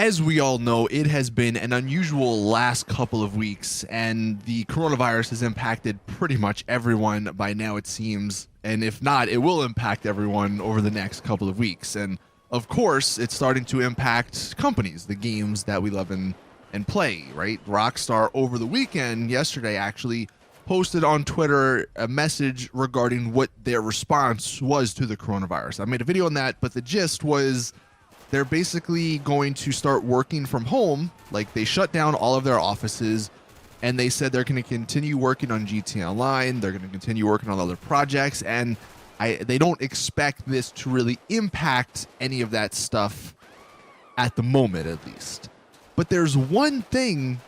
As we all know, it has been an unusual last couple of weeks, and the coronavirus has impacted pretty much everyone by now, it seems. And if not, it will impact everyone over the next couple of weeks. And of course, it's starting to impact companies, the games that we love and play, right? Rockstar over the weekend, yesterday actually, posted on Twitter a message regarding what their response was to the coronavirus. I made a video on that, but the gist was they're basically going to start working from home. Like, they shut down all of their offices, and they said they're going to continue working on GTA Online. They're going to continue working on other projects, and they don't expect this to really impact any of that stuff at the moment, at least. But there's one thing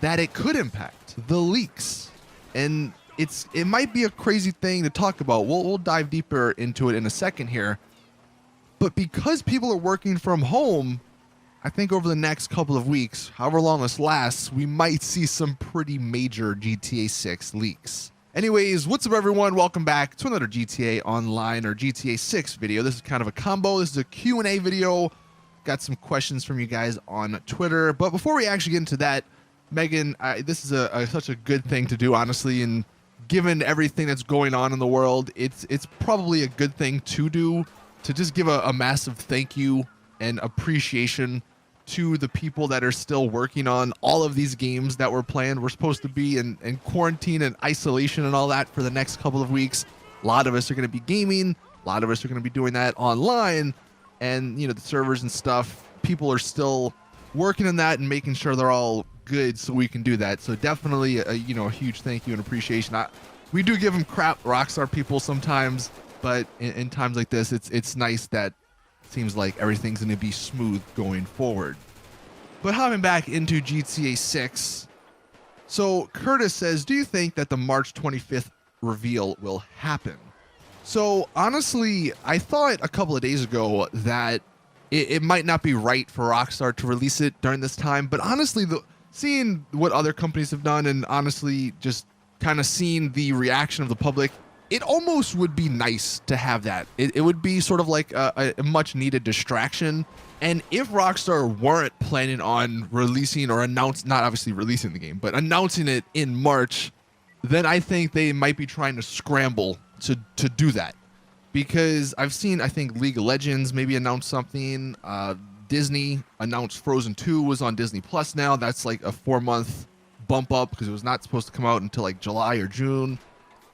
that it could impact: the leaks. And it might be a crazy thing to talk about. We'll dive deeper into it in a second here. But because people are working from home, I think over the next couple of weeks, however long this lasts, we might see some pretty major GTA 6 leaks. Anyways, what's up everyone? Welcome back to another GTA Online or GTA 6 video. This is kind of a combo. This is a Q&A video. Got some questions from you guys on Twitter. But before we actually get into that, Megan, this is such a good thing to do, honestly, and given everything that's going on in the world, it's probably a good thing to do, to just give a massive thank you and appreciation to the people that are still working on all of these games that we're playing. We're supposed to be in quarantine and isolation and all that for the next couple of weeks. A lot of us are going to be gaming. A lot of us are going to be doing that online. And, you know, the servers and stuff, people are still working on that and making sure they're all good so we can do that. So definitely a huge thank you and appreciation. We do give them crap, Rockstar people, sometimes, but in times like this, it's nice that it seems like everything's going to be smooth going forward. But hopping back into GTA 6, so Curtis says, do you think that the March 25th reveal will happen? So honestly, I thought a couple of days ago that it might not be right for Rockstar to release it during this time, but honestly, seeing what other companies have done and honestly just kind of seeing the reaction of the public, it almost would be nice to have that. It would be sort of like a much needed distraction. And if Rockstar weren't planning on releasing or not obviously releasing the game, but announcing it in March, then I think they might be trying to scramble to do that. Because I've seen, I think League of Legends maybe announced something. Disney announced Frozen 2 was on Disney Plus now. That's like a 4-month bump up because it was not supposed to come out until like July or June.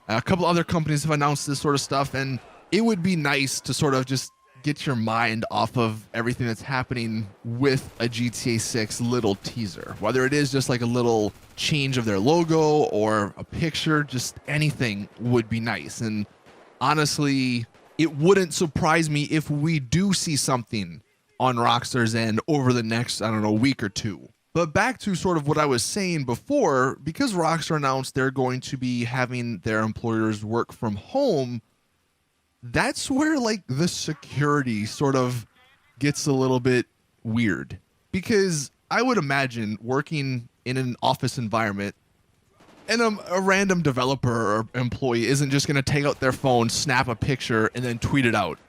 A couple other companies have announced this sort of stuff, and it would be nice to sort of just get your mind off of everything that's happening with a GTA 6 little teaser. Whether it is just like a little change of their logo or a picture, just anything would be nice. And honestly, it wouldn't surprise me if we do see something on Rockstar's end over the next, I don't know, week or two. But back to sort of what I was saying before, because Rockstar announced they're going to be having their employers work from home, that's where like the security sort of gets a little bit weird. Because I would imagine working in an office environment, and a random developer or employee isn't just going to take out their phone, snap a picture, and then tweet it out.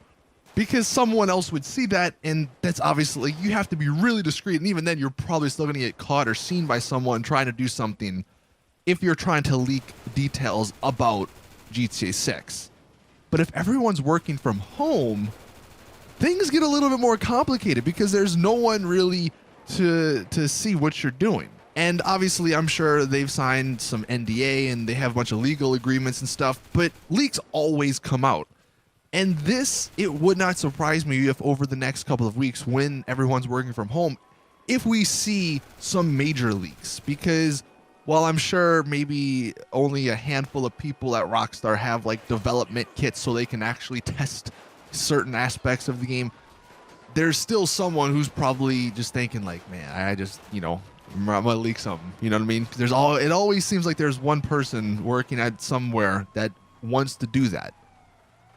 Because someone else would see that, and that's obviously, you have to be really discreet, and even then you're probably still going to get caught or seen by someone trying to do something if you're trying to leak details about GTA 6. But if everyone's working from home, things get a little bit more complicated because there's no one really to see what you're doing. And obviously, I'm sure they've signed some NDA and they have a bunch of legal agreements and stuff, but leaks always come out. And this, it would not surprise me if over the next couple of weeks, when everyone's working from home, if we see some major leaks. Because while I'm sure maybe only a handful of people at Rockstar have like development kits so they can actually test certain aspects of the game, there's still someone who's probably just thinking like, man, I just, I'm gonna leak something. You know what I mean? It always seems like there's one person working at somewhere that wants to do that.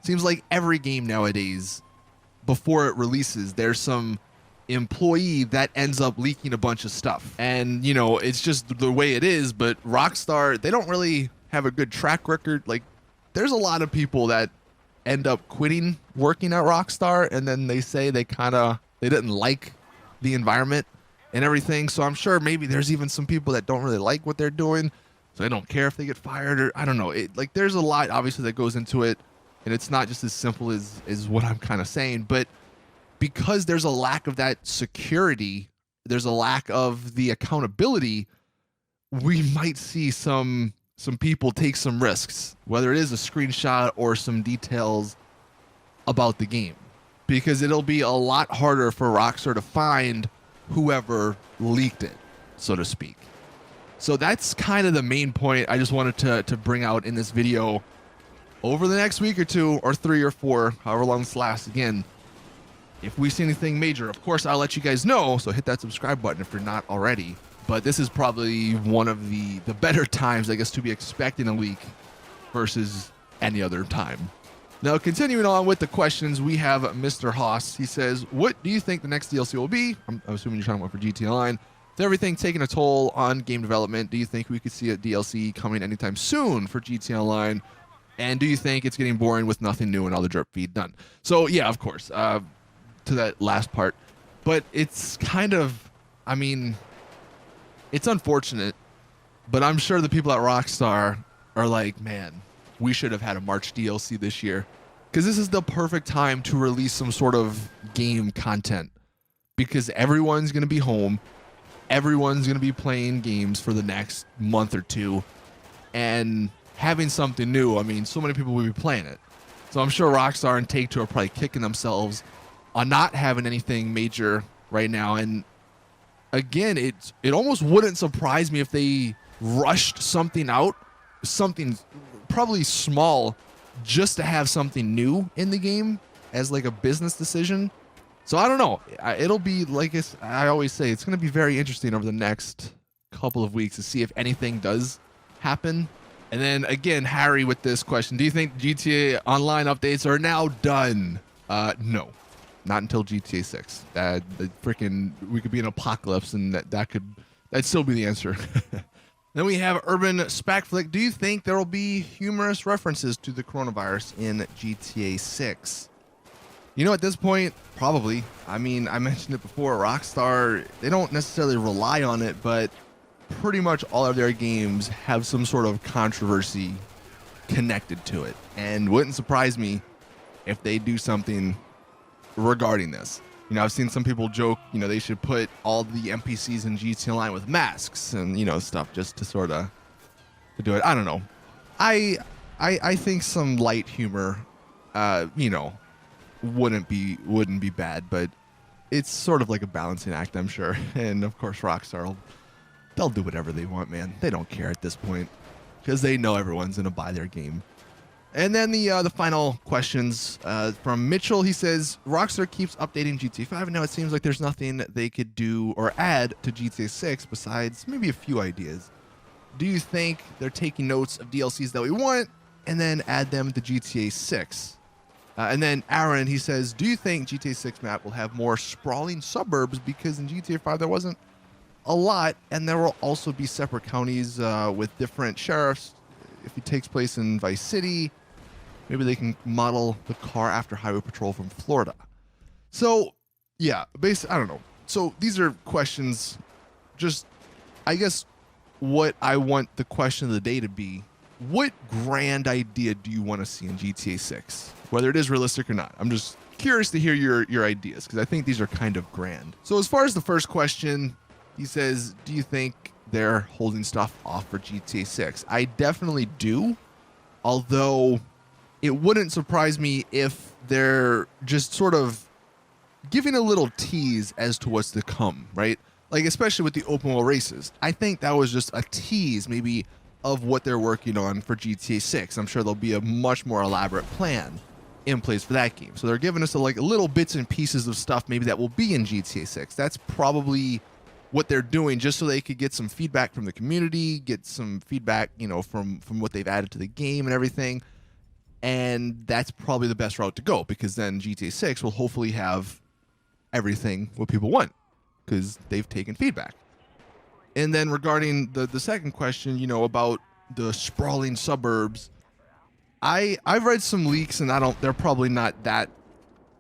Seems like every game nowadays, before it releases, there's some employee that ends up leaking a bunch of stuff. And, it's just the way it is. But Rockstar, they don't really have a good track record. Like, there's a lot of people that end up quitting working at Rockstar, and then they say they didn't like the environment. and everything. So I'm sure maybe there's even some people that don't really like what they're doing, so they don't care if they get fired, or I don't know. Like there's a lot obviously that goes into it, and it's not just as simple as what I'm kind of saying. But because there's a lack of that security, there's a lack of the accountability, we might see some people take some risks, whether it is a screenshot or some details about the game, because it'll be a lot harder for Rockstar to find whoever leaked it, so to speak. So that's kind of the main point I just wanted to bring out in this video. Over the next week or 2 or 3 or 4, however long this lasts, again, if we see anything major, of course I'll let you guys know, so hit that subscribe button if you're not already. But this is probably one of the better times, I guess, to be expecting a leak versus any other time. Now, continuing on with the questions, we have Mr. Haas. He says, what do you think the next DLC will be? I'm assuming you're talking about for GTA Online. With everything taking a toll on game development, do you think we could see a DLC coming anytime soon for GTA Online? And do you think it's getting boring with nothing new and all the drip feed done? So, yeah, of course, to that last part. But it's kind of, I mean, it's unfortunate, but I'm sure the people at Rockstar are like, man, we should have had a March DLC this year, because this is the perfect time to release some sort of game content, because everyone's going to be home. Everyone's going to be playing games for the next month or 2, and having something new, I mean, so many people will be playing it. So I'm sure Rockstar and Take-Two are probably kicking themselves on not having anything major right now. And again, it almost wouldn't surprise me if they rushed something out, something probably small, just to have something new in the game as like a business decision. So I don't know. It'll be, like I always say, it's going to be very interesting over the next couple of weeks to see if anything does happen. And then again, Harry with this question: do you think GTA Online updates are now done? No, not until GTA 6. The freaking, we could be in an apocalypse, and that'd still be the answer. Then we have Urban Spacflick. Do you think there will be humorous references to the coronavirus in GTA 6? You know, at this point, probably. I mean, I mentioned it before, Rockstar, they don't necessarily rely on it, but pretty much all of their games have some sort of controversy connected to it. And wouldn't surprise me if they do something regarding this. You know, I've seen some people joke, you know, they should put all the NPCs in GTA Online with masks and, you know, stuff just to sort of to do it. I don't know. I think some light humor, you know, wouldn't be bad, but it's sort of like a balancing act, I'm sure. And of course, Rockstar, they'll do whatever they want, man. They don't care at this point, because they know everyone's gonna buy their game. And then the final questions from Mitchell. He says, Rockstar keeps updating GTA 5, and now it seems like there's nothing they could do or add to GTA 6 besides maybe a few ideas. Do you think they're taking notes of DLCs that we want and then add them to GTA 6? And then Aaron, he says, do you think GTA 6 map will have more sprawling suburbs, because in GTA 5 there wasn't a lot, and there will also be separate counties with different sheriffs. If it takes place in Vice City, maybe they can model the car after Highway Patrol from Florida. So, yeah, basically, I don't know. So these are questions, just, I guess, what I want the question of the day to be: what grand idea do you want to see in GTA 6? Whether it is realistic or not. I'm just curious to hear your ideas, because I think these are kind of grand. So as far as the first question, he says, do you think they're holding stuff off for GTA 6? I definitely do, although it wouldn't surprise me if they're just sort of giving a little tease as to what's to come, right? Like, especially with the open world races. I think that was just a tease, maybe, of what they're working on for GTA 6. I'm sure there'll be a much more elaborate plan in place for that game. So they're giving us like little bits and pieces of stuff maybe that will be in GTA 6. That's probably what they're doing, just so they could get some feedback from the community, get some feedback, you know, from what they've added to the game and everything. And that's probably the best route to go, because then GTA 6 will hopefully have everything what people want, because they've taken feedback. And then regarding the second question, you know, about the sprawling suburbs, I've read some leaks, and they're probably not that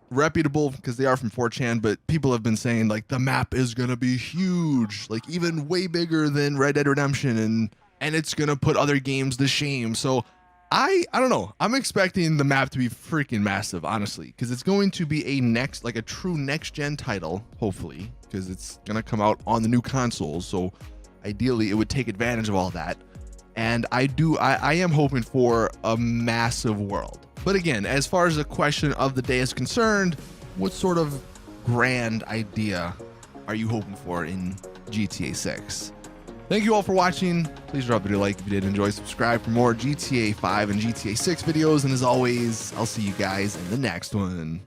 reputable because they are from 4chan, but people have been saying like the map is gonna be huge, like even way bigger than Red Dead Redemption, and it's gonna put other games to shame. So I don't know. I'm expecting the map to be freaking massive, honestly, because it's going to be a true next gen title, hopefully, because it's gonna come out on the new consoles. So ideally, it would take advantage of all that. And I am hoping for a massive world. But again, as far as the question of the day is concerned, what sort of grand idea are you hoping for in GTA 6? Thank you all for watching. Please drop a video like if you did enjoy. Subscribe for more GTA 5 and GTA 6 videos. And as always, I'll see you guys in the next one.